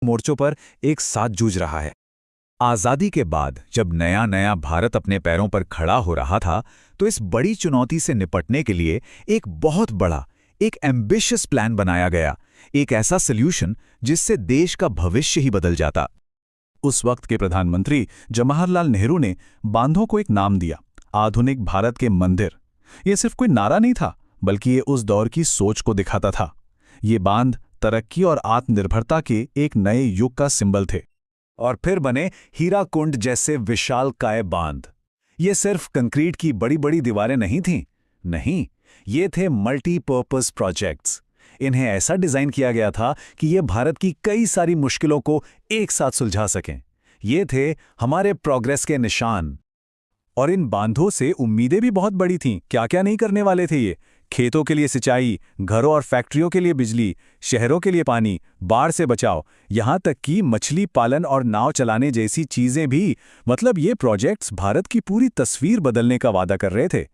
मोर्चों पर एक साथ जूझ रहा है। आज़ादी के बाद जब नया नया भारत अपने पैरों पर खड़ा हो रहा था, तो इस बड़ी चुनौती से निपटने के लिए एक बहुत बड़ा, एक एम्बिशियस प्लान बनाया गया, एक ऐसा सॉल्यूशन जिससे देश का भविष्य ही बदल जाता। उस वक्त के प्रधानमंत्री जवाहरलाल नेहरू ने बांधों को एक नाम दिया, आधुनिक भारत के मंदिर। ये सिर्फ कोई नारा नहीं था, बल्कि ये उस दौर की सोच को दिखाता था। ये बांध तरक्की और आत्मनिर्भरता के एक नए युग का सिंबल थे। और फिर बने हीराकुंड जैसे विशालकाय बांध। ये सिर्फ कंक्रीट की बड़ी बड़ी दीवारें नहीं थीं। नहीं, ये थे मल्टीपर्पस प्रोजेक्ट्स। इन्हें ऐसा डिजाइन किया गया था कि ये भारत की कई सारी मुश्किलों को एक साथ सुलझा सकें। ये थे हमारे प्रोग्रेस के निशान। और इन बांधों से उम्मीदें भी बहुत बड़ी थीं। क्या क्या नहीं करने वाले थे ये। खेतों के लिए सिंचाई, घरों और फैक्ट्रियों के लिए बिजली, शहरों के लिए पानी, बाढ़ से बचाव, यहाँ तक कि मछली पालन और नाव चलाने जैसी चीजें भी। मतलब ये प्रोजेक्ट्स भारत की पूरी तस्वीर बदलने का वादा कर रहे थे।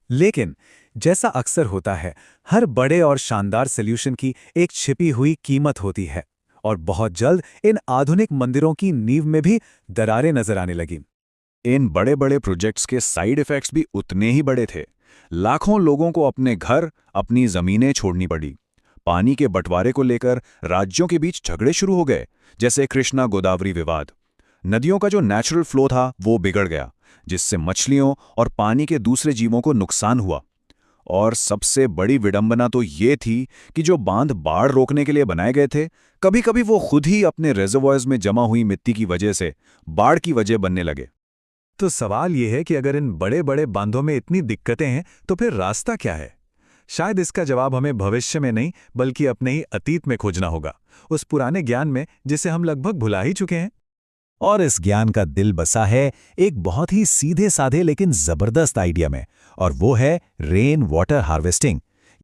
लेकिन जैसा अक्सर होता है, हर बड़े और शानदार सॉल्यूशन की एक छिपी हुई कीमत होती है। और बहुत जल्द इन आधुनिक मंदिरों की नींव में भी दरारें नजर आने लगी। इन बड़े बड़े प्रोजेक्ट्स के साइड इफेक्ट्स भी उतने ही बड़े थे। लाखों लोगों को अपने घर, अपनी जमीनें छोड़नी पड़ी। पानी के बंटवारे को लेकर राज्यों के बीच झगड़े शुरू हो गए, जैसे कृष्णा गोदावरी विवाद। नदियों का जो नेचुरल फ्लो था वो बिगड़ गया, जिससे मछलियों और पानी के दूसरे जीवों को नुकसान हुआ। और सबसे बड़ी विडंबना तो ये थी कि जो बांध बाढ़ रोकने के लिए बनाए गए थे, कभी कभी वो खुद ही अपने रिजर्वॉयर्स में जमा हुई मिट्टी की वजह से बाढ़ की वजह बनने लगे। तो सवाल यह है कि अगर इन बड़े बड़े बांधों में इतनी दिक्कतें हैं, तो फिर रास्ता क्या है? शायद इसका जवाब हमें भविष्य में नहीं, बल्कि अपने ही अतीत में खोजना होगा, उस पुराने ज्ञान में जिसे हम लगभग भुला ही चुके हैं। और इस ज्ञान का दिल बसा है एक बहुत ही सीधे साधे लेकिन जबरदस्त आइडिया में, और वो है रेन वाटर हार्वेस्टिंग,